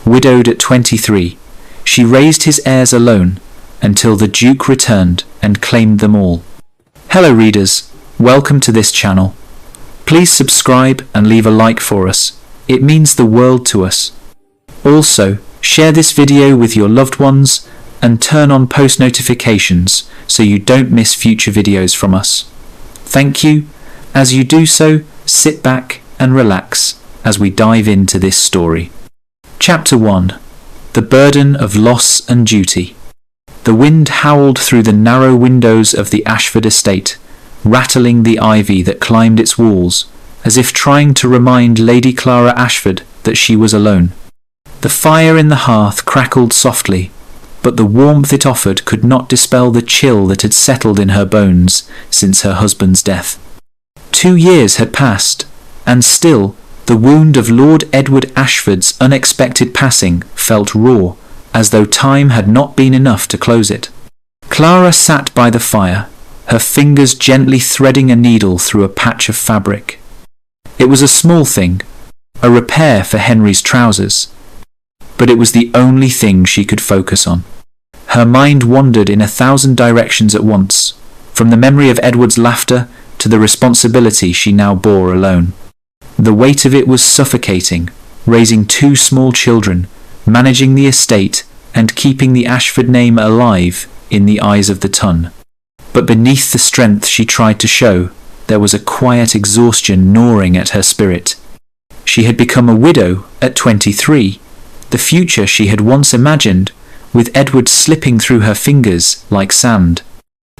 widowed at 23, she raised his heirs alone until the Duke returned and claimed them all. Hello readers, welcome to this channel. Please subscribe and leave a like for us. It means the world to us. Also, share this video with your loved ones and turn on post notifications so you don't miss future videos from us. Thank you. As you do so, sit back and relax as we dive into this story. Chapter 1. The Burden of Loss and Duty. The wind howled through the narrow windows of the Ashford estate, rattling the ivy that climbed its walls, as if trying to remind Lady Clara Ashford that she was alone. The fire in the hearth crackled softly, but the warmth it offered could not dispel the chill that had settled in her bones since her husband's death. 2 years had passed, and still the wound of Lord Edward Ashford's unexpected passing felt raw, as though time had not been enough to close it. Clara sat by the fire, her fingers gently threading a needle through a patch of fabric. It was a small thing, a repair for Henry's trousers, but it was the only thing she could focus on. Her mind wandered in 1,000 directions at once, from the memory of Edward's laughter to the responsibility she now bore alone. The weight of it was suffocating, raising 2 small children, managing the estate, and keeping the Ashford name alive in the eyes of the ton. But beneath the strength she tried to show, there was a quiet exhaustion gnawing at her spirit. She had become a widow at 23, the future she had once imagined, with Edward slipping through her fingers like sand.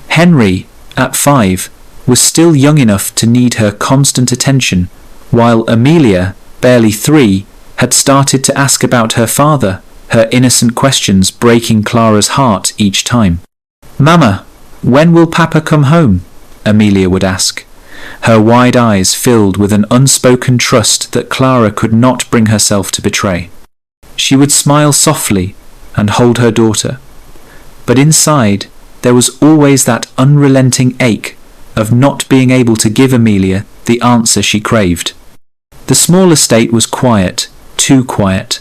Henry, at 5, was still young enough to need her constant attention, while Amelia, barely 3, had started to ask about her father, her innocent questions breaking Clara's heart each time. "Mama, when will Papa come home?" Amelia would ask, her wide eyes filled with an unspoken trust that Clara could not bring herself to betray. She would smile softly and hold her daughter, but inside there was always that unrelenting ache of not being able to give Amelia the answer she craved. The small estate was quiet, too quiet.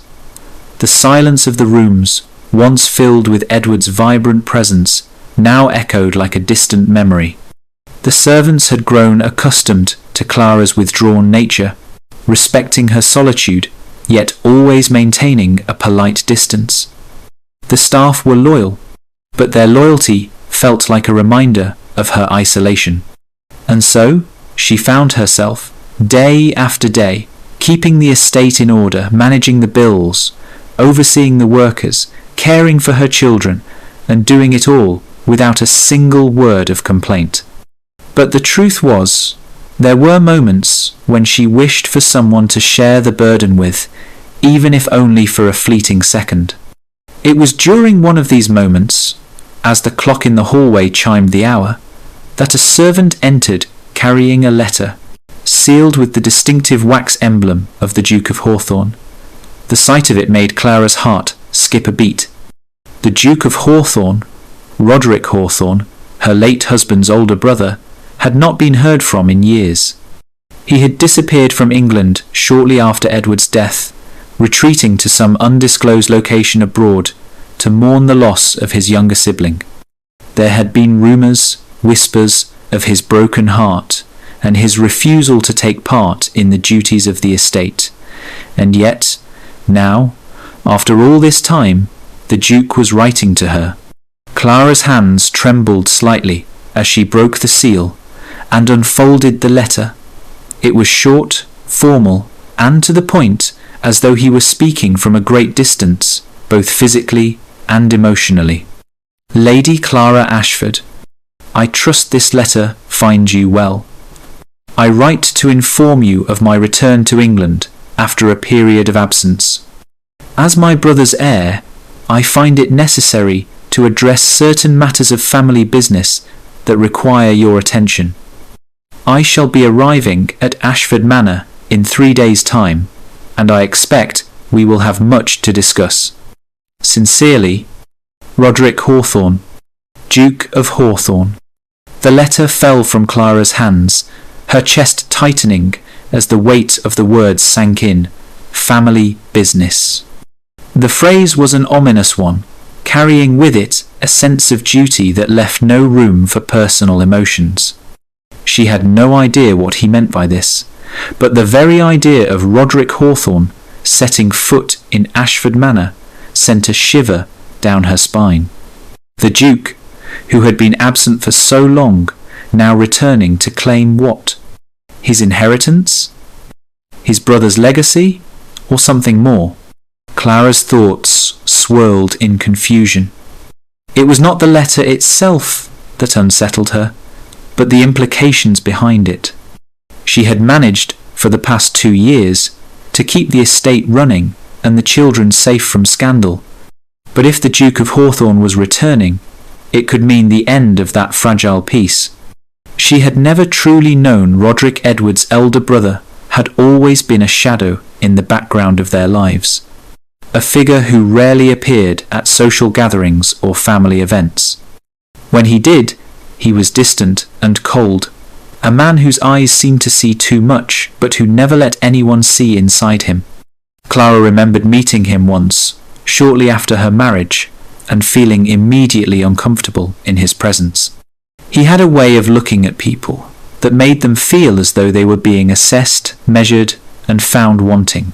The silence of the rooms, once filled with Edward's vibrant presence, now echoed like a distant memory. The servants had grown accustomed to Clara's withdrawn nature, respecting her solitude, yet always maintaining a polite distance. The staff were loyal, but their loyalty felt like a reminder of her isolation. And so, she found herself, day after day, keeping the estate in order, managing the bills, overseeing the workers, caring for her children, and doing it all without a single word of complaint. But the truth was, there were moments when she wished for someone to share the burden with, even if only for a fleeting second. It was during one of these moments, as the clock in the hallway chimed the hour, that a servant entered carrying a letter, sealed with the distinctive wax emblem of the Duke of Hawthorne. The sight of it made Clara's heart skip a beat. The Duke of Hawthorne, Roderick Hawthorne, her late husband's older brother, had not been heard from in years. He had disappeared from England shortly after Edward's death, retreating to some undisclosed location abroad to mourn the loss of his younger sibling. There had been rumours, whispers of his broken heart and his refusal to take part in the duties of the estate. And yet, now, after all this time, the Duke was writing to her. Clara's hands trembled slightly as she broke the seal and unfolded the letter. It was short, formal, and to the point, as though he was speaking from a great distance, both physically and emotionally. Lady Clara Ashford, I trust this letter finds you well. I write to inform you of my return to England after a period of absence. As my brother's heir, I find it necessary to address certain matters of family business that require your attention. I shall be arriving at Ashford Manor in 3 days' time, and I expect we will have much to discuss. Sincerely, Roderick Hawthorne, Duke of Hawthorne. The letter fell from Clara's hands, her chest tightening as the weight of the words sank in. Family business. The phrase was an ominous one, carrying with it a sense of duty that left no room for personal emotions. She had no idea what he meant by this, but the very idea of Roderick Hawthorne setting foot in Ashford Manor sent a shiver down her spine. The Duke, who had been absent for so long, now returning to claim what? His inheritance? His brother's legacy? Or something more? Clara's thoughts swirled in confusion. It was not the letter itself that unsettled her, but the implications behind it. She had managed, for the past 2 years, to keep the estate running and the children safe from scandal. But if the Duke of Hawthorne was returning, it could mean the end of that fragile peace. She had never truly known Roderick Edward's elder brother had always been a shadow in the background of their lives, a figure who rarely appeared at social gatherings or family events. When he did, he was distant and cold, a man whose eyes seemed to see too much, but who never let anyone see inside him. Clara remembered meeting him once, shortly after her marriage, and feeling immediately uncomfortable in his presence. He had a way of looking at people that made them feel as though they were being assessed, measured, and found wanting.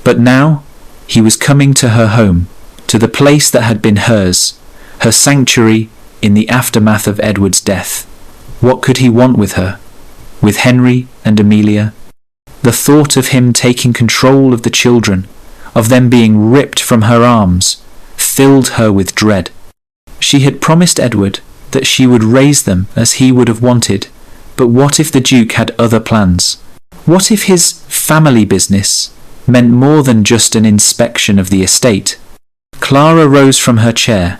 But now, he was coming to her home, to the place that had been hers, her sanctuary in the aftermath of Edward's death. What could he want with her? With Henry and Amelia? The thought of him taking control of the children, of them being ripped from her arms, filled her with dread. She had promised Edward that she would raise them as he would have wanted, but what if the Duke had other plans? What if his family business meant more than just an inspection of the estate? Clara rose from her chair,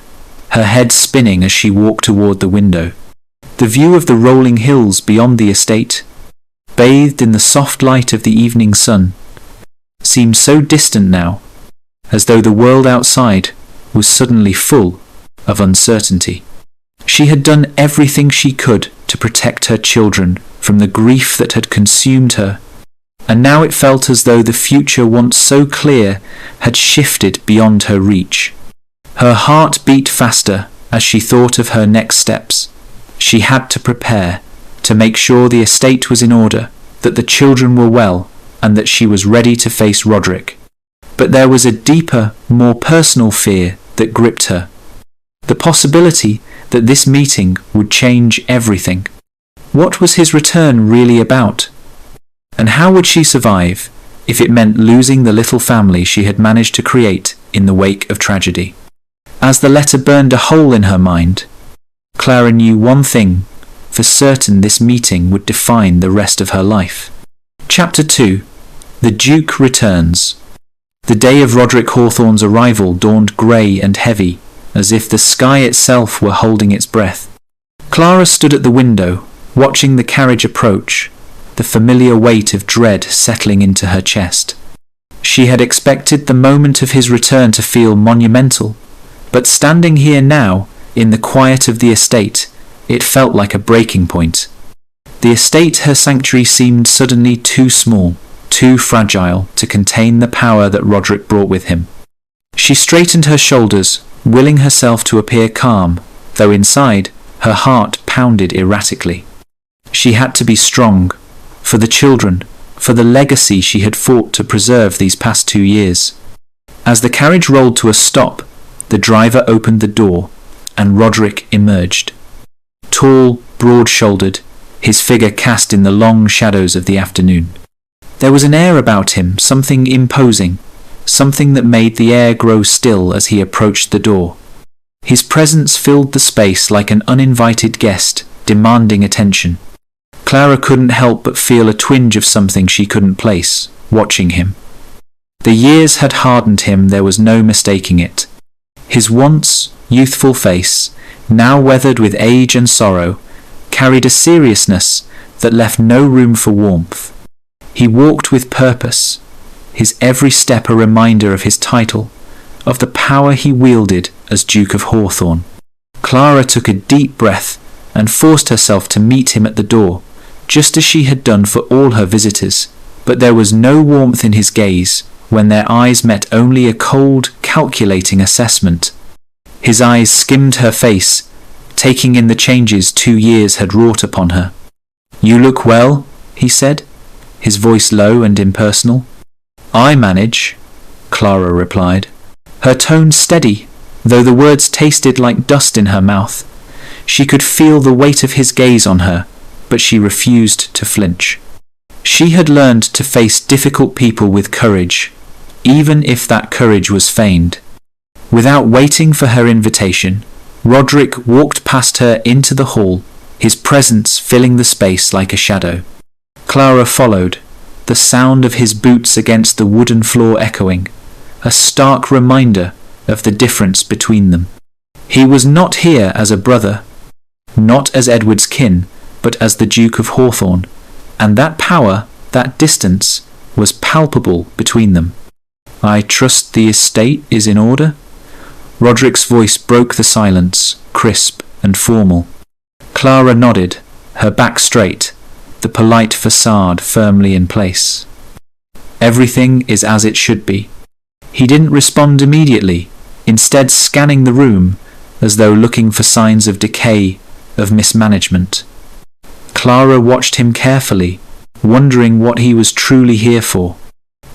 her head spinning as she walked toward the window. The view of the rolling hills beyond the estate, bathed in the soft light of the evening sun, seemed so distant now, as though the world outside was suddenly full of uncertainty. She had done everything she could to protect her children from the grief that had consumed her, and now it felt as though the future once so clear had shifted beyond her reach. Her heart beat faster as she thought of her next steps. She had to prepare, to make sure the estate was in order, that the children were well, and that she was ready to face Roderick. But there was a deeper, more personal fear that gripped her. The possibility that this meeting would change everything. What was his return really about? And how would she survive if it meant losing the little family she had managed to create in the wake of tragedy? As the letter burned a hole in her mind, Clara knew one thing. For certain this meeting would define the rest of her life. Chapter 2. The Duke returns. The day of Roderick Hawthorne's arrival dawned grey and heavy, as if the sky itself were holding its breath. Clara stood at the window, watching the carriage approach, the familiar weight of dread settling into her chest. She had expected the moment of his return to feel monumental, but standing here now, in the quiet of the estate, it felt like a breaking point. The estate, her sanctuary, seemed suddenly too small, too fragile to contain the power that Roderick brought with him. She straightened her shoulders, willing herself to appear calm, though inside, her heart pounded erratically. She had to be strong, for the children, for the legacy she had fought to preserve these past 2 years. As the carriage rolled to a stop, the driver opened the door, and Roderick emerged. Tall, broad-shouldered, his figure cast in the long shadows of the afternoon. There was an air about him, something imposing, something that made the air grow still as he approached the door. His presence filled the space like an uninvited guest, demanding attention. Clara couldn't help but feel a twinge of something she couldn't place, watching him. The years had hardened him, there was no mistaking it. His once youthful face, now weathered with age and sorrow, carried a seriousness that left no room for warmth. He walked with purpose, his every step a reminder of his title, of the power he wielded as Duke of Hawthorne. Clara took a deep breath and forced herself to meet him at the door, just as she had done for all her visitors, but there was no warmth in his gaze, when their eyes met only a cold, calculating assessment. His eyes skimmed her face, taking in the changes 2 years had wrought upon her. "You look well," he said, his voice low and impersonal. "I manage," Clara replied, her tone steady, though the words tasted like dust in her mouth. She could feel the weight of his gaze on her, but she refused to flinch. She had learned to face difficult people with courage, even if that courage was feigned. Without waiting for her invitation, Roderick walked past her into the hall, his presence filling the space like a shadow. Clara followed, the sound of his boots against the wooden floor echoing, a stark reminder of the difference between them. He was not here as a brother, not as Edward's kin, but as the Duke of Hawthorne, and that power, that distance, was palpable between them. "I trust the estate is in order?" Roderick's voice broke the silence, crisp and formal. Clara nodded, her back straight, the polite facade firmly in place. "Everything is as it should be." He didn't respond immediately, instead scanning the room, as though looking for signs of decay, of mismanagement. Clara watched him carefully, wondering what he was truly here for.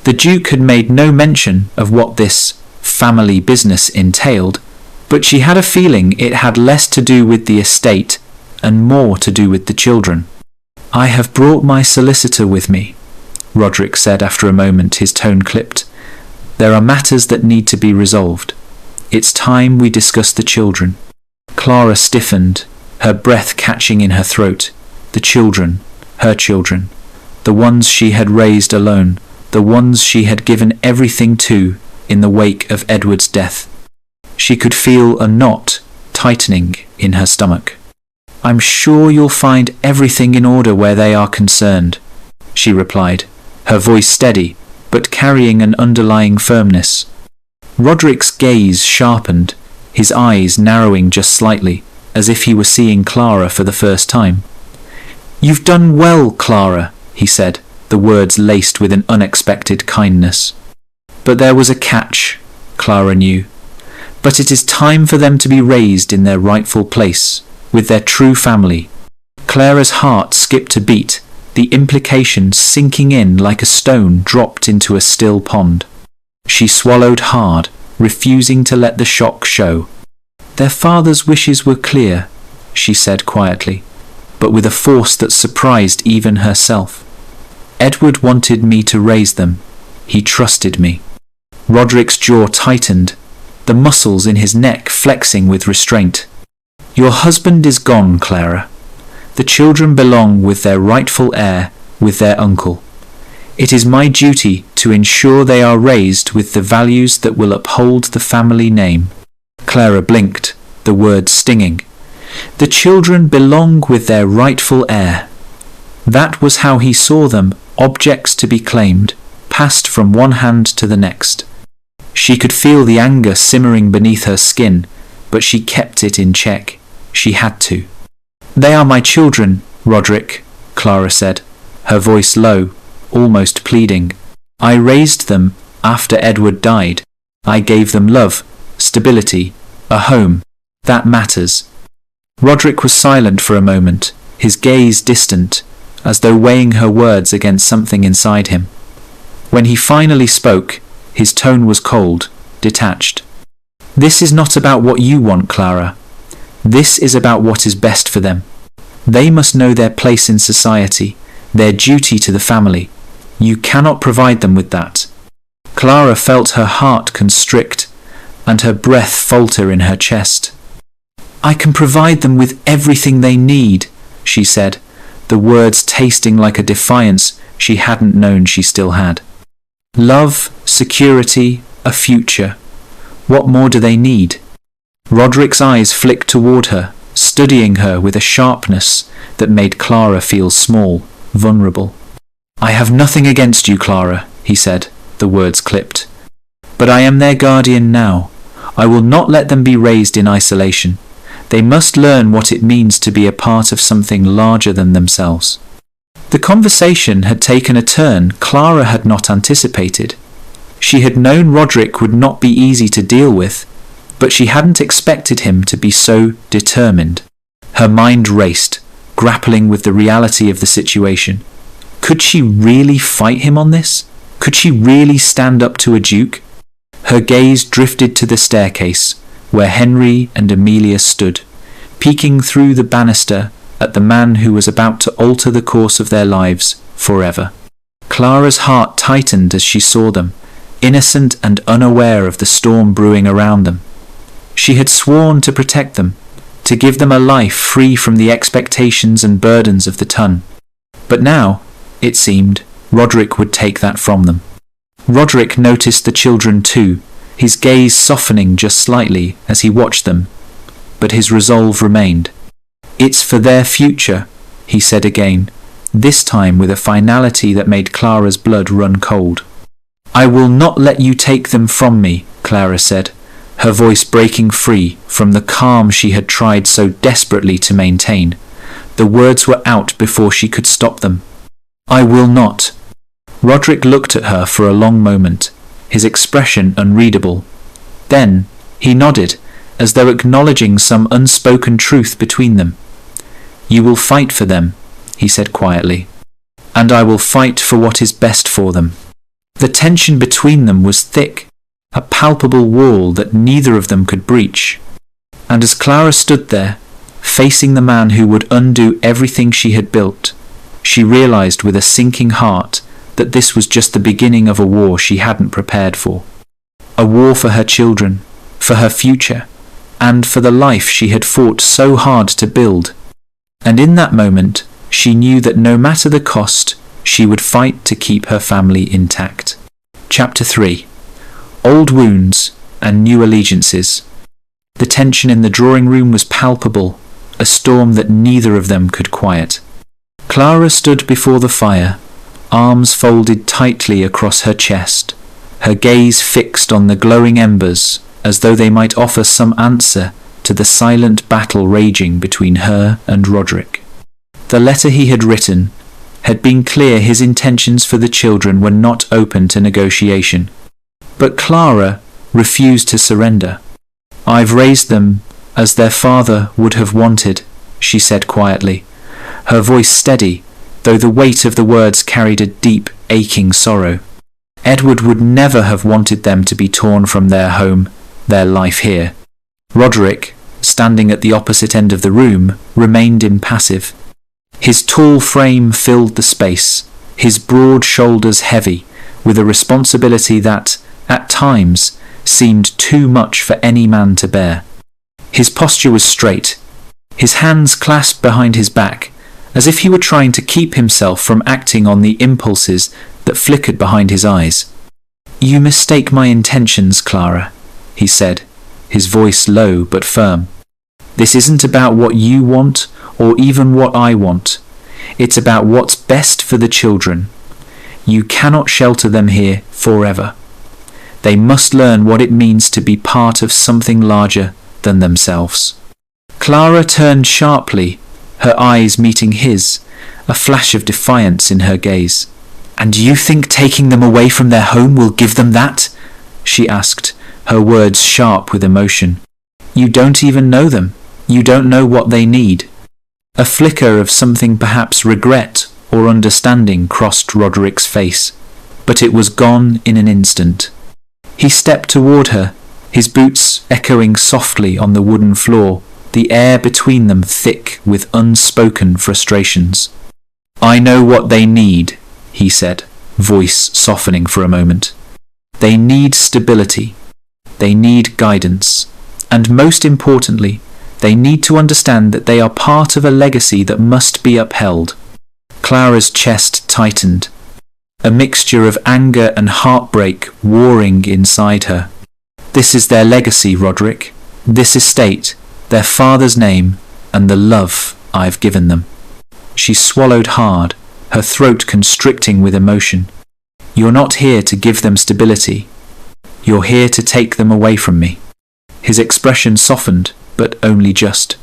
The Duke had made no mention of what this family business entailed, but she had a feeling it had less to do with the estate and more to do with the children. "I have brought my solicitor with me," Roderick said after a moment, his tone clipped. "There are matters that need to be resolved. It's time we discuss the children." Clara stiffened, her breath catching in her throat. The children, her children, the ones she had raised alone, the ones she had given everything to in the wake of Edward's death. She could feel a knot tightening in her stomach. "I'm sure you'll find everything in order where they are concerned," she replied, her voice steady, but carrying an underlying firmness. Roderick's gaze sharpened, his eyes narrowing just slightly, as if he were seeing Clara for the first time. "You've done well, Clara," he said, the words laced with an unexpected kindness. But there was a catch, Clara knew. But it is time for them to be raised in their rightful place, with their true family. Clara's heart skipped a beat, the implication sinking in like a stone dropped into a still pond. She swallowed hard, refusing to let the shock show. "Their father's wishes were clear," she said quietly, but with a force that surprised even herself. "Edward wanted me to raise them. He trusted me." Roderick's jaw tightened, the muscles in his neck flexing with restraint. "Your husband is gone, Clara. The children belong with their rightful heir, with their uncle. It is my duty to ensure they are raised with the values that will uphold the family name." Clara blinked, the words stinging. "The children belong with their rightful heir." That was how he saw them, objects to be claimed, passed from one hand to the next. She could feel the anger simmering beneath her skin, but she kept it in check. She had to. "They are my children, Roderick," Clara said, her voice low, almost pleading. "I raised them after Edward died. I gave them love, stability, a home. That matters." Roderick was silent for a moment, his gaze distant, as though weighing her words against something inside him. When he finally spoke, his tone was cold, detached. "This is not about what you want, Clara. This is about what is best for them. They must know their place in society, their duty to the family. You cannot provide them with that." Clara felt her heart constrict, and her breath falter in her chest. "I can provide them with everything they need," she said, the words tasting like a defiance she hadn't known she still had. "Love, security, a future. What more do they need?" Roderick's eyes flicked toward her, studying her with a sharpness that made Clara feel small, vulnerable. "I have nothing against you, Clara," he said, the words clipped. "But I am their guardian now. I will not let them be raised in isolation. They must learn what it means to be a part of something larger than themselves." The conversation had taken a turn Clara had not anticipated. She had known Roderick would not be easy to deal with, but she hadn't expected him to be so determined. Her mind raced, grappling with the reality of the situation. Could she really fight him on this? Could she really stand up to a duke? Her gaze drifted to the staircase, where Henry and Amelia stood, peeking through the banister at the man who was about to alter the course of their lives forever. Clara's heart tightened as she saw them, innocent and unaware of the storm brewing around them. She had sworn to protect them, to give them a life free from the expectations and burdens of the ton. But now, it seemed, Roderick would take that from them. Roderick noticed the children too, his gaze softening just slightly as he watched them, but his resolve remained. "It's for their future," he said again, this time with a finality that made Clara's blood run cold. "I will not let you take them from me," Clara said, her voice breaking free from the calm she had tried so desperately to maintain. The words were out before she could stop them. "I will not." Roderick looked at her for a long moment, his expression unreadable. Then he nodded, as though acknowledging some unspoken truth between them. "You will fight for them," he said quietly, "and I will fight for what is best for them." The tension between them was thick, a palpable wall that neither of them could breach. And as Clara stood there, facing the man who would undo everything she had built, she realized with a sinking heart that this was just the beginning of a war she hadn't prepared for. A war for her children, for her future, and for the life she had fought so hard to build. And in that moment, she knew that no matter the cost, she would fight to keep her family intact. Chapter 3. Old wounds and new allegiances. The tension in the drawing room was palpable, a storm that neither of them could quiet. Clara stood before the fire, arms folded tightly across her chest, her gaze fixed on the glowing embers as though they might offer some answer to the silent battle raging between her and Roderick. The letter he had written had been clear his intentions for the children were not open to negotiation. But Clara refused to surrender. "I've raised them as their father would have wanted," she said quietly, her voice steady, though the weight of the words carried a deep, aching sorrow. "Edward would never have wanted them to be torn from their home, their life here." Roderick, standing at the opposite end of the room, remained impassive. His tall frame filled the space, his broad shoulders heavy, with a responsibility that, at times, seemed too much for any man to bear. His posture was straight, his hands clasped behind his back, as if he were trying to keep himself from acting on the impulses that flickered behind his eyes. "You mistake my intentions, Clara," he said, his voice low but firm. "This isn't about what you want or even what I want. It's about what's best for the children. You cannot shelter them here forever. They must learn what it means to be part of something larger than themselves." Clara turned sharply, her eyes meeting his, a flash of defiance in her gaze. "And you think taking them away from their home will give them that?" she asked, her words sharp with emotion. "You don't even know them. You don't know what they need." A flicker of something, perhaps regret or understanding, crossed Roderick's face, but it was gone in an instant. He stepped toward her, his boots echoing softly on the wooden floor, the air between them thick with unspoken frustrations. "I know what they need," he said, voice softening for a moment. "They need stability. They need guidance. And most importantly, they need to understand that they are part of a legacy that must be upheld." Clara's chest tightened, a mixture of anger and heartbreak warring inside her. "This is their legacy, Roderick. This estate, their father's name, and the love I've given them." She swallowed hard, her throat constricting with emotion. "You're not here to give them stability. You're here to take them away from me." His expression softened, but only just.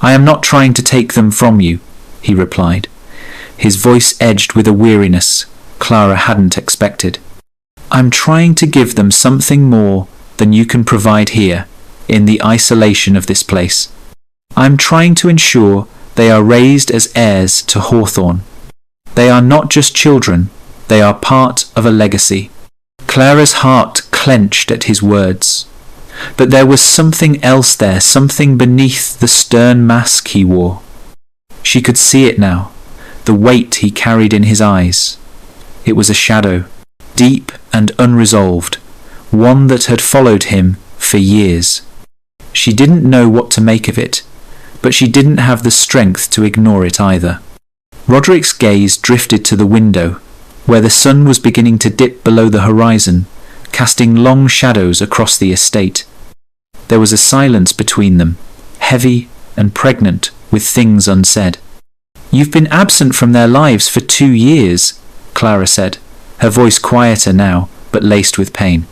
"I am not trying to take them from you," he replied, his voice edged with a weariness Clara hadn't expected. I'm trying to give them something more than you can provide here, in the isolation of this place. I'm trying to ensure they are raised as heirs to Hawthorne. They are not just children, they are part of a legacy. Clara's heart clenched at his words. But there was something else there, something beneath the stern mask he wore. She could see it now, the weight he carried in his eyes. It was a shadow, deep and unresolved, one that had followed him for years. She didn't know what to make of it, but she didn't have the strength to ignore it either. Roderick's gaze drifted to the window, where the sun was beginning to dip below the horizon, casting long shadows across the estate. There was a silence between them, heavy and pregnant with things unsaid. "You've been absent from their lives for 2 years," Clara said, her voice quieter now, but laced with pain.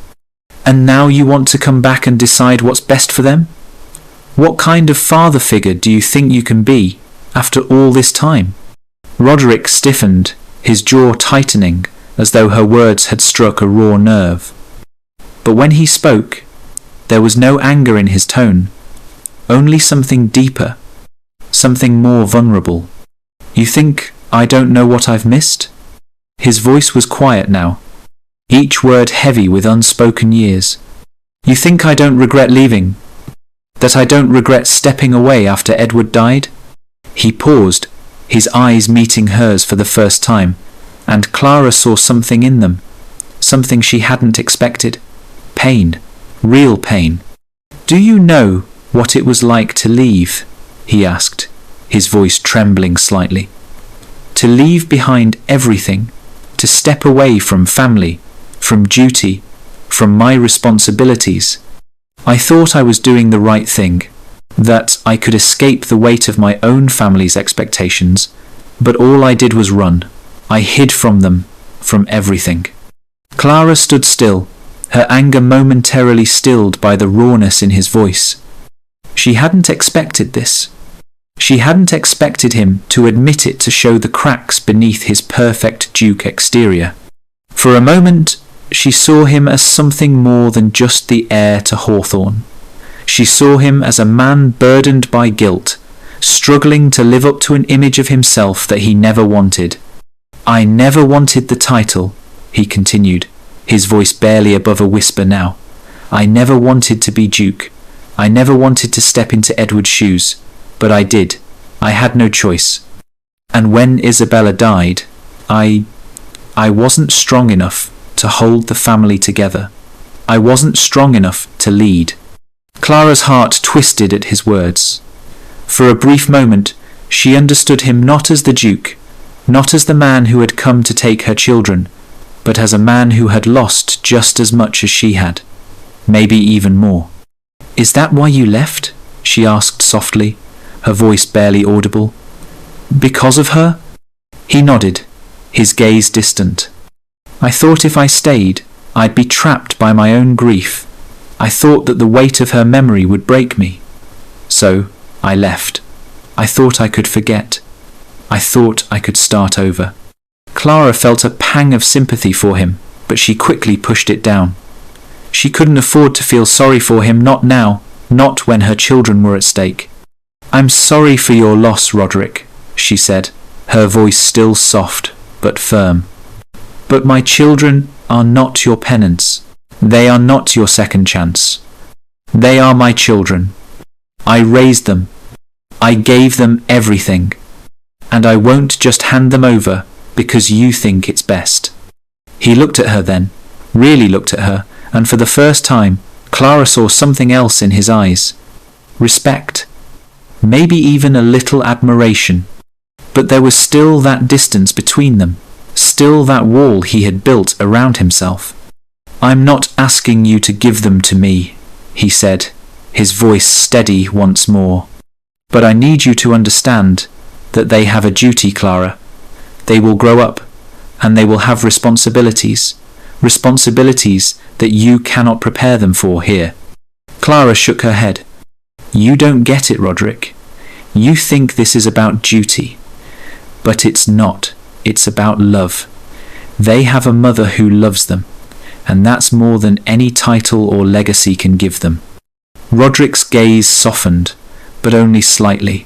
"And now you want to come back and decide what's best for them? What kind of father figure do you think you can be after all this time?" Roderick stiffened, his jaw tightening as though her words had struck a raw nerve. But when he spoke, there was no anger in his tone, only something deeper, something more vulnerable. "You think I don't know what I've missed?" His voice was quiet now, each word heavy with unspoken years. "You think I don't regret leaving? That I don't regret stepping away after Edward died?" He paused, his eyes meeting hers for the first time, and Clara saw something in them, something she hadn't expected. Pain, real pain. "Do you know what it was like to leave?" he asked, his voice trembling slightly. "To leave behind everything, to step away from family, from duty, from my responsibilities. I thought I was doing the right thing, that I could escape the weight of my own family's expectations, but all I did was run. I hid from them, from everything." Clara stood still, her anger momentarily stilled by the rawness in his voice. She hadn't expected this. She hadn't expected him to admit it, to show the cracks beneath his perfect Duke exterior. For a moment, she saw him as something more than just the heir to Hawthorne. She saw him as a man burdened by guilt, struggling to live up to an image of himself that he never wanted. "I never wanted the title," he continued, his voice barely above a whisper now. "I never wanted to be Duke. I never wanted to step into Edward's shoes. But I did. I had no choice. And when Isabella died, I wasn't strong enough to hold the family together. I wasn't strong enough to lead." Clara's heart twisted at his words. For a brief moment, she understood him not as the Duke, not as the man who had come to take her children, but as a man who had lost just as much as she had, maybe even more. "Is that why you left?" she asked softly, her voice barely audible. "Because of her?" He nodded, his gaze distant. "I thought if I stayed, I'd be trapped by my own grief. I thought that the weight of her memory would break me. So I left. I thought I could forget. I thought I could start over." Clara felt a pang of sympathy for him, but she quickly pushed it down. She couldn't afford to feel sorry for him, not now, not when her children were at stake. "I'm sorry for your loss, Roderick," she said, her voice still soft but firm. "But my children are not your penance. They are not your second chance. They are my children. I raised them. I gave them everything. And I won't just hand them over because you think it's best." He looked at her then, really looked at her, and for the first time, Clara saw something else in his eyes. Respect. Maybe even a little admiration. But there was still that distance between them, still that wall he had built around himself. "I'm not asking you to give them to me," he said, his voice steady once more. "But I need you to understand that they have a duty, Clara. They will grow up, and they will have responsibilities, responsibilities that you cannot prepare them for here." Clara shook her head. "You don't get it, Roderick. You think this is about duty. But it's not. It's about love. They have a mother who loves them, and that's more than any title or legacy can give them. Roderick's gaze softened, but only slightly.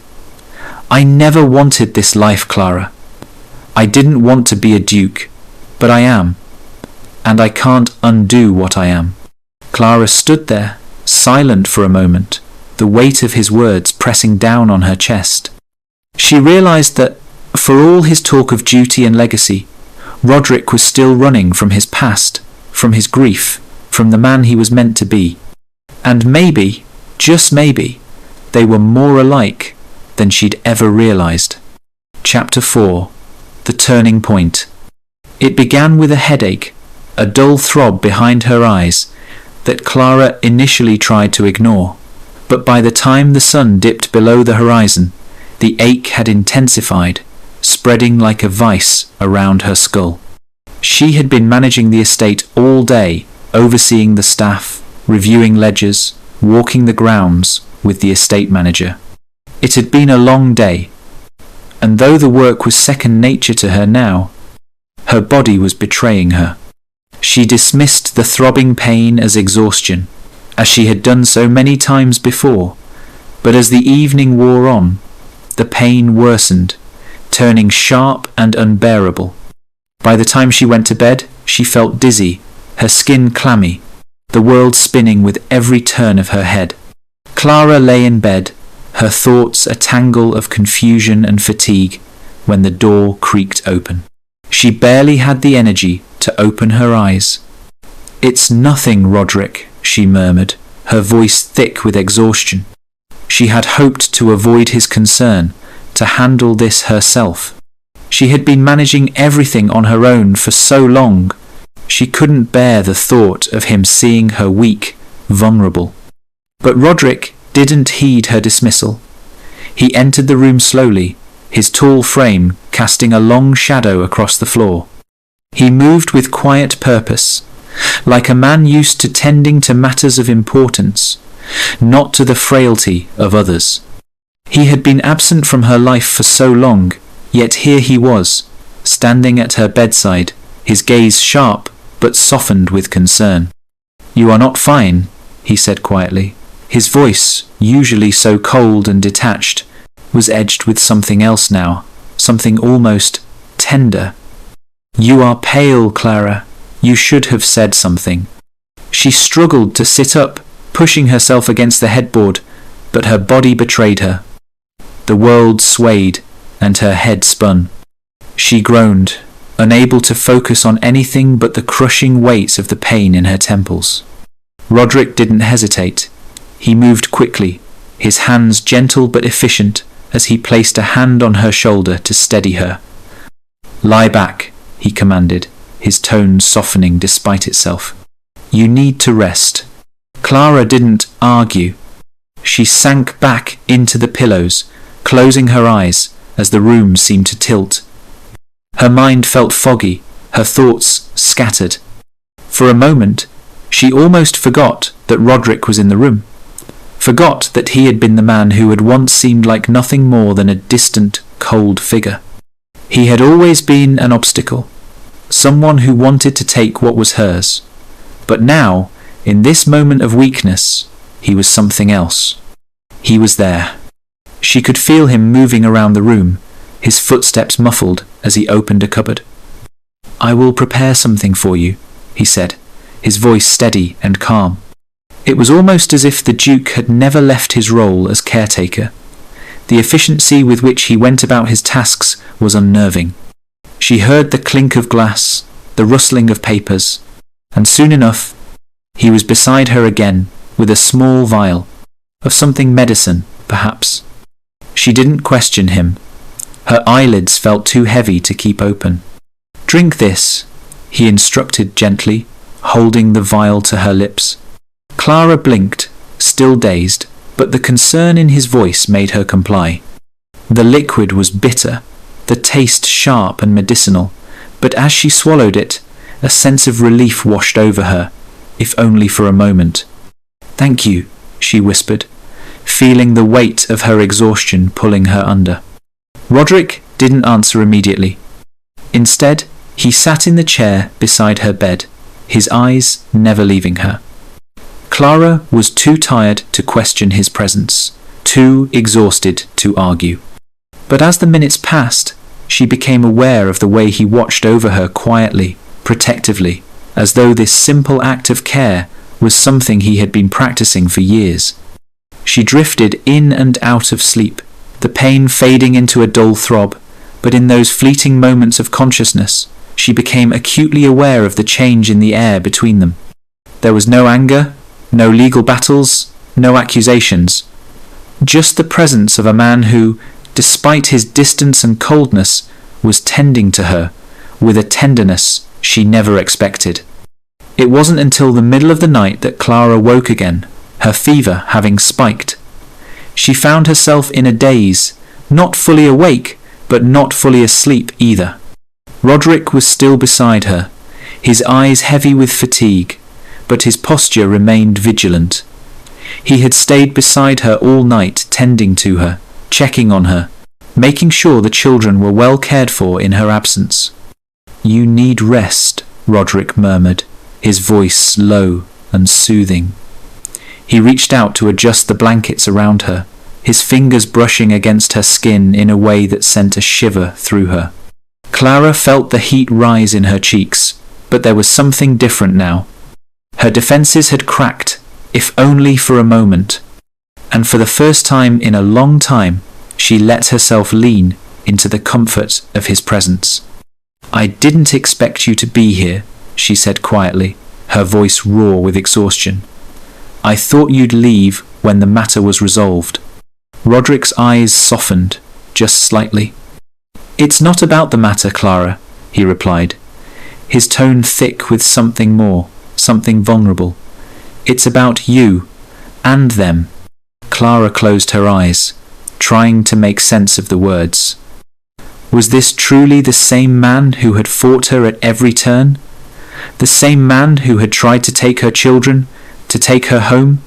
I never wanted this life, Clara. I didn't want to be a duke, but I am, and I can't undo what I am. Clara stood there, silent for a moment, the weight of his words pressing down on her chest. She realized that, for all his talk of duty and legacy, Roderick was still running from his past, from his grief, from the man he was meant to be. And maybe, just maybe, they were more alike than she'd ever realized. Chapter 4. The Turning Point. It began with a headache, a dull throb behind her eyes that Clara initially tried to ignore. But by the time the sun dipped below the horizon, the ache had intensified, spreading like a vice around her skull. She had been managing the estate all day, overseeing the staff, reviewing ledgers, walking the grounds with the estate manager. It had been a long day, and though the work was second nature to her now, her body was betraying her. She dismissed the throbbing pain as exhaustion, as she had done so many times before, but as the evening wore on, the pain worsened, turning sharp and unbearable. By the time she went to bed, she felt dizzy, her skin clammy, the world spinning with every turn of her head. Clara lay in bed, her thoughts a tangle of confusion and fatigue, when the door creaked open. She barely had the energy to open her eyes. "It's nothing, Roderick," she murmured, her voice thick with exhaustion. She had hoped to avoid his concern, to handle this herself. She had been managing everything on her own for so long. She couldn't bear the thought of him seeing her weak, vulnerable. But Roderick didn't heed her dismissal. He entered the room slowly, his tall frame casting a long shadow across the floor. He moved with quiet purpose, like a man used to tending to matters of importance, not to the frailty of others. He had been absent from her life for so long, yet here he was, standing at her bedside, his gaze sharp but softened with concern. "You are not fine," he said quietly. His voice, usually so cold and detached, was edged with something else now, something almost tender. "You are pale, Clara. You should have said something." She struggled to sit up, pushing herself against the headboard, but her body betrayed her. The world swayed, and her head spun. She groaned, unable to focus on anything but the crushing weight of the pain in her temples. Roderick didn't hesitate. He moved quickly, his hands gentle but efficient, as he placed a hand on her shoulder to steady her. "Lie back," he commanded, his tone softening despite itself. "You need to rest." Clara didn't argue. She sank back into the pillows, closing her eyes as the room seemed to tilt. Her mind felt foggy, her thoughts scattered. For a moment, she almost forgot that Roderick was in the room, forgot that he had been the man who had once seemed like nothing more than a distant, cold figure. He had always been an obstacle, someone who wanted to take what was hers. But now, in this moment of weakness, he was something else. He was there. She could feel him moving around the room, his footsteps muffled as he opened a cupboard. "I will prepare something for you," he said, his voice steady and calm. It was almost as if the Duke had never left his role as caretaker. The efficiency with which he went about his tasks was unnerving. She heard the clink of glass, the rustling of papers, and soon enough, he was beside her again with a small vial, of something medicine, perhaps. She didn't question him. Her eyelids felt too heavy to keep open. "Drink this," he instructed gently, holding the vial to her lips. Clara blinked, still dazed, but the concern in his voice made her comply. The liquid was bitter, the taste sharp and medicinal, but as she swallowed it, a sense of relief washed over her, if only for a moment. "Thank you," she whispered, feeling the weight of her exhaustion pulling her under. Roderick didn't answer immediately. Instead, he sat in the chair beside her bed, his eyes never leaving her. Clara was too tired to question his presence, too exhausted to argue. But as the minutes passed, she became aware of the way he watched over her quietly, protectively, as though this simple act of care was something he had been practicing for years. She drifted in and out of sleep, the pain fading into a dull throb, but in those fleeting moments of consciousness, she became acutely aware of the change in the air between them. There was no anger, no legal battles, no accusations, just the presence of a man who, despite his distance and coldness, was tending to her with a tenderness she never expected. It wasn't until the middle of the night that Clara woke again, her fever having spiked. She found herself in a daze, not fully awake, but not fully asleep either. Roderick was still beside her, his eyes heavy with fatigue, but his posture remained vigilant. He had stayed beside her all night, tending to her, checking on her, making sure the children were well cared for in her absence. "You need rest," Roderick murmured, his voice low and soothing. He reached out to adjust the blankets around her, his fingers brushing against her skin in a way that sent a shiver through her. Clara felt the heat rise in her cheeks, but there was something different now. Her defenses had cracked, if only for a moment, and for the first time in a long time, she let herself lean into the comfort of his presence. "I didn't expect you to be here," she said quietly, her voice raw with exhaustion. "I thought you'd leave when the matter was resolved." Roderick's eyes softened, just slightly. "It's not about the matter, Clara," he replied, his tone thick with something more, something vulnerable. "It's about you, and them." Clara closed her eyes, trying to make sense of the words. Was this truly the same man who had fought her at every turn? The same man who had tried to take her children, to take her home?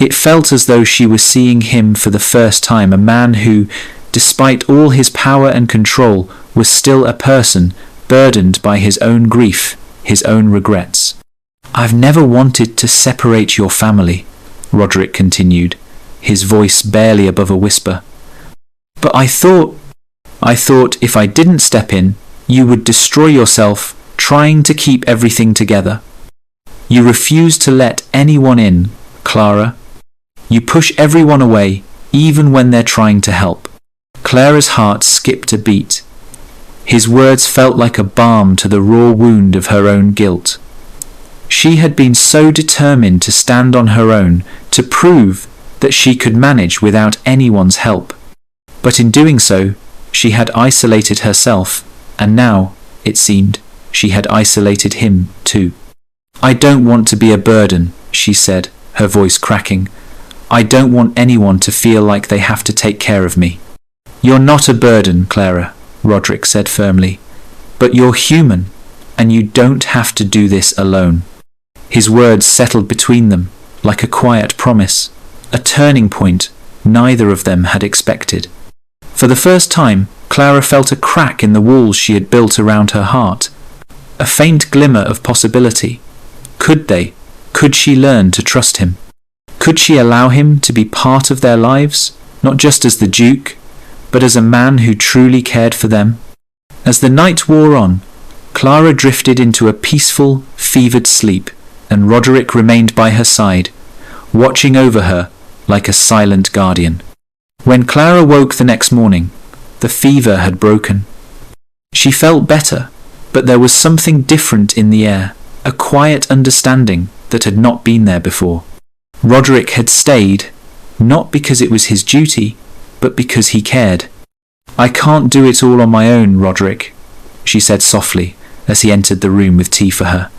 It felt as though she was seeing him for the first time, a man who, despite all his power and control, was still a person burdened by his own grief, his own regrets. "I've never wanted to separate your family," Roderick continued, his voice barely above a whisper. "But I thought if I didn't step in, you would destroy yourself trying to keep everything together. You refuse to let anyone in, Clara. You push everyone away, even when they're trying to help." Clara's heart skipped a beat. His words felt like a balm to the raw wound of her own guilt. She had been so determined to stand on her own, to prove that she could manage without anyone's help. But in doing so, she had isolated herself, and now, it seemed, she had isolated him too. "I don't want to be a burden," she said, her voice cracking. "I don't want anyone to feel like they have to take care of me." "You're not a burden, Clara," Roderick said firmly. "But you're human, and you don't have to do this alone." His words settled between them like a quiet promise, a turning point neither of them had expected. For the first time, Clara felt a crack in the walls she had built around her heart, a faint glimmer of possibility. Could she learn to trust him? Could she allow him to be part of their lives, not just as the Duke, but as a man who truly cared for them? As the night wore on, Clara drifted into a peaceful, fevered sleep, and Roderick remained by her side, watching over her like a silent guardian. When Clara woke the next morning, the fever had broken. She felt better, but there was something different in the air, a quiet understanding that had not been there before. Roderick had stayed, not because it was his duty, but because he cared. "I can't do it all on my own, Roderick," she said softly as he entered the room with tea for her.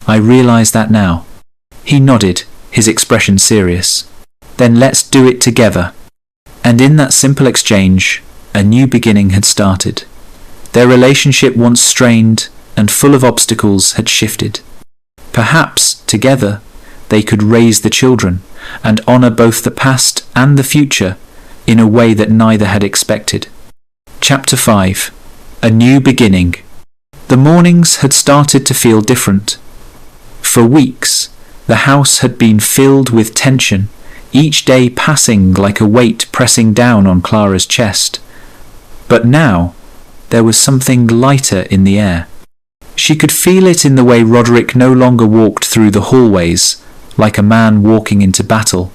"I realise that now." He nodded, his expression serious. "Then let's do it together." And in that simple exchange, a new beginning had started. Their relationship, once strained and full of obstacles, had shifted. Perhaps, together, they could raise the children and honour both the past and the future in a way that neither had expected. Chapter 5. A New Beginning. The mornings had started to feel different. For weeks, the house had been filled with tension, each day passing like a weight pressing down on Clara's chest. But now, there was something lighter in the air. She could feel it in the way Roderick no longer walked through the hallways, like a man walking into battle.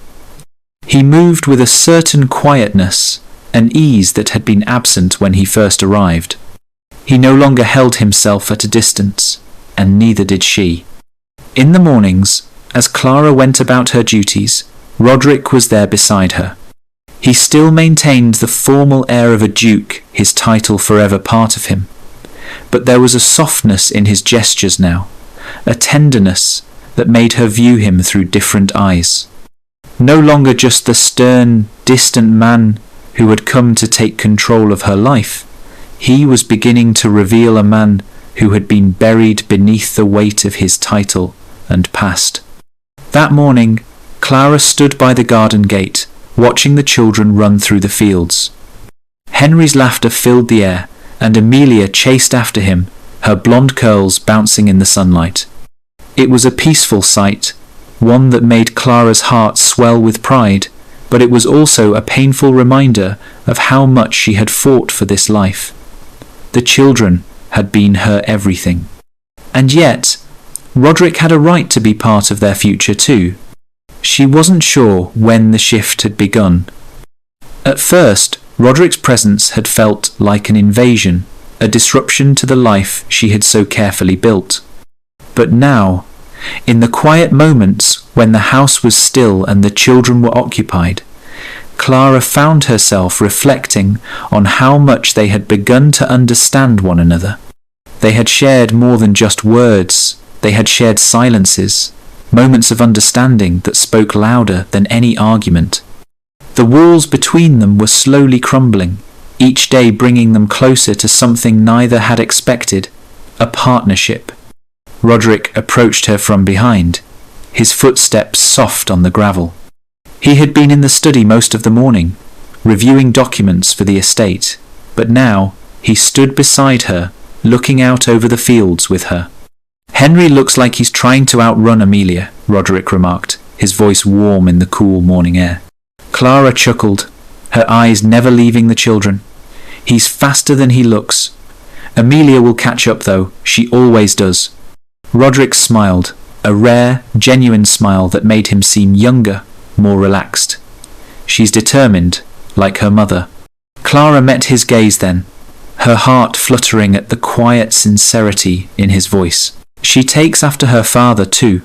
He moved with a certain quietness, an ease that had been absent when he first arrived. He no longer held himself at a distance, and neither did she. In the mornings, as Clara went about her duties, Roderick was there beside her. He still maintained the formal air of a duke, his title forever part of him. But there was a softness in his gestures now, a tenderness that made her view him through different eyes. No longer just the stern, distant man who had come to take control of her life. He was beginning to reveal a man who had been buried beneath the weight of his title and past. That morning, Clara stood by the garden gate, watching the children run through the fields. Henry's laughter filled the air, and Amelia chased after him, her blonde curls bouncing in the sunlight. It was a peaceful sight, one that made Clara's heart swell with pride, but it was also a painful reminder of how much she had fought for this life. The children had been her everything. And yet, Roderick had a right to be part of their future too. She wasn't sure when the shift had begun. At first, Roderick's presence had felt like an invasion, a disruption to the life she had so carefully built. But now, in the quiet moments when the house was still and the children were occupied, Clara found herself reflecting on how much they had begun to understand one another. They had shared more than just words, they had shared silences, moments of understanding that spoke louder than any argument. The walls between them were slowly crumbling, each day bringing them closer to something neither had expected, a partnership. Roderick approached her from behind, his footsteps soft on the gravel. He had been in the study most of the morning, reviewing documents for the estate, but now he stood beside her, looking out over the fields with her. "Henry looks like he's trying to outrun Amelia," Roderick remarked, his voice warm in the cool morning air. Clara chuckled, her eyes never leaving the children. "He's faster than he looks. Amelia will catch up though, she always does." Roderick smiled, a rare, genuine smile that made him seem younger, more relaxed. "She's determined, like her mother." Clara met his gaze then, her heart fluttering at the quiet sincerity in his voice. "She takes after her father too."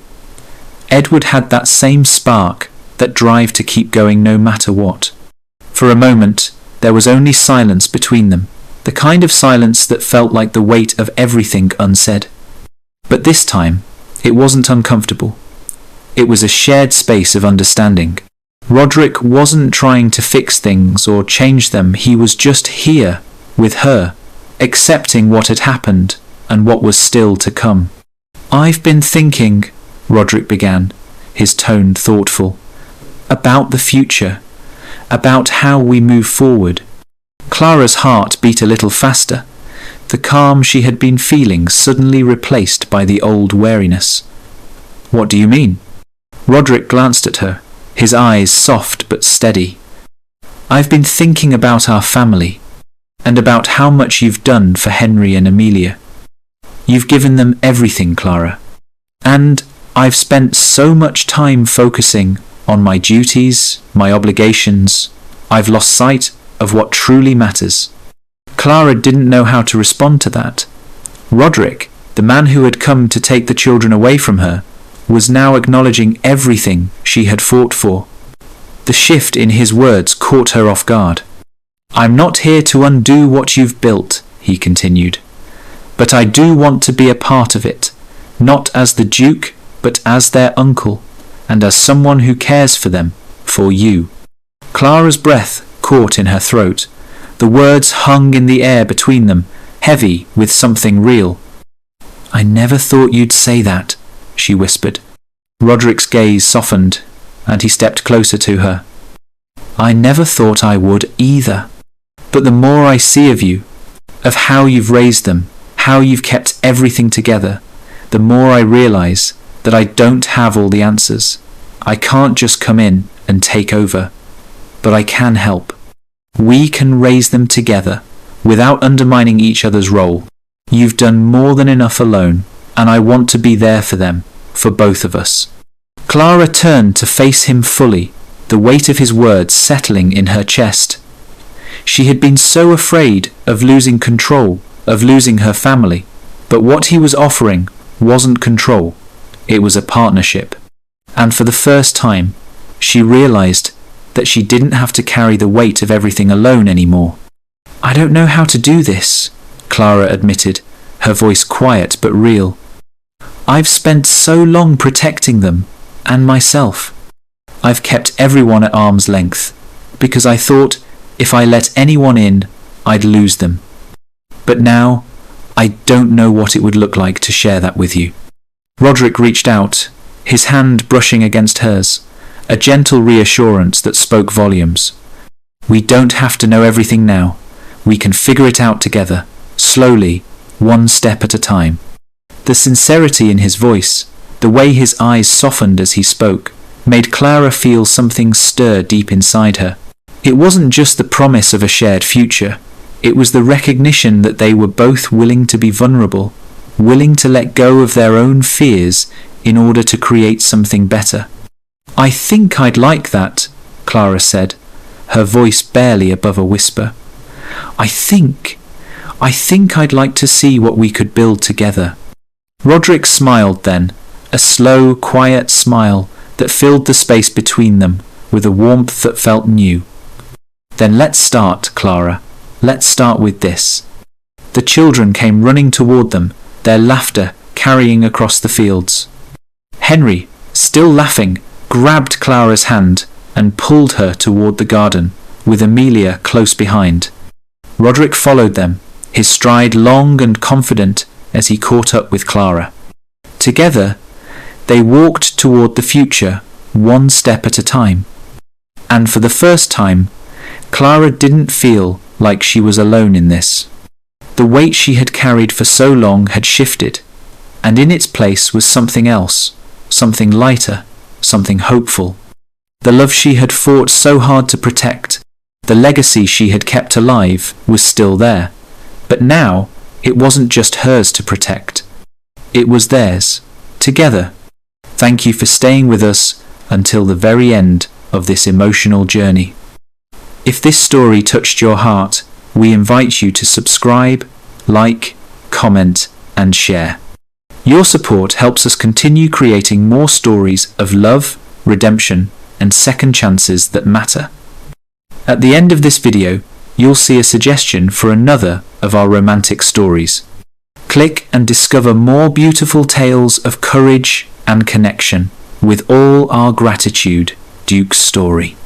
Edward had that same spark, that drive to keep going no matter what. For a moment, there was only silence between them, the kind of silence that felt like the weight of everything unsaid. But this time, it wasn't uncomfortable. It was a shared space of understanding. Roderick wasn't trying to fix things or change them, he was just here, with her, accepting what had happened and what was still to come. "I've been thinking," Roderick began, his tone thoughtful, "about the future, about how we move forward." Clara's heart beat a little faster, the calm she had been feeling suddenly replaced by the old wariness. "What do you mean?" Roderick glanced at her, his eyes soft but steady. "I've been thinking about our family, and about how much you've done for Henry and Amelia. You've given them everything, Clara. And I've spent so much time focusing on my duties, my obligations. I've lost sight of what truly matters." Clara didn't know how to respond to that. Roderick, the man who had come to take the children away from her, was now acknowledging everything she had fought for. The shift in his words caught her off guard. "I'm not here to undo what you've built," he continued, "but I do want to be a part of it, not as the Duke, but as their uncle, and as someone who cares for them, for you." Clara's breath caught in her throat. The words hung in the air between them, heavy with something real. "I never thought you'd say that," she whispered. Roderick's gaze softened, and he stepped closer to her. "I never thought I would either. But the more I see of you, of how you've raised them, how you've kept everything together, the more I realize that I don't have all the answers. I can't just come in and take over, but I can help. We can raise them together without undermining each other's role. You've done more than enough alone, and I want to be there for them, for both of us." Clara turned to face him fully, the weight of his words settling in her chest. She had been so afraid of losing control, of losing her family, but what he was offering wasn't control, it was a partnership. And for the first time, she realized that she didn't have to carry the weight of everything alone anymore. "I don't know how to do this," Clara admitted, her voice quiet but real. "I've spent so long protecting them, and myself. I've kept everyone at arm's length, because I thought if I let anyone in, I'd lose them. But now, I don't know what it would look like to share that with you." Roderick reached out, his hand brushing against hers, a gentle reassurance that spoke volumes. "We don't have to know everything now. We can figure it out together, slowly, one step at a time." The sincerity in his voice, the way his eyes softened as he spoke, made Clara feel something stir deep inside her. It wasn't just the promise of a shared future, it was the recognition that they were both willing to be vulnerable, willing to let go of their own fears in order to create something better. "I think I'd like that," Clara said, her voice barely above a whisper. I think I'd like to see what we could build together." Roderick smiled then, a slow, quiet smile that filled the space between them with a warmth that felt new. "Then let's start, Clara. Let's start with this." The children came running toward them, their laughter carrying across the fields. Henry, still laughing, grabbed Clara's hand and pulled her toward the garden, with Amelia close behind. Roderick followed them, his stride long and confident as he caught up with Clara. Together, they walked toward the future, one step at a time. And for the first time, Clara didn't feel like she was alone in this. The weight she had carried for so long had shifted, and in its place was something else, something lighter, something hopeful. The love she had fought so hard to protect, the legacy she had kept alive, was still there. But now, it wasn't just hers to protect. It was theirs, together. Thank you for staying with us until the very end of this emotional journey. If this story touched your heart, we invite you to subscribe, like, comment, and share. Your support helps us continue creating more stories of love, redemption, and second chances that matter. At the end of this video, you'll see a suggestion for another of our romantic stories. Click and discover more beautiful tales of courage and connection. With all our gratitude, Duke's Story.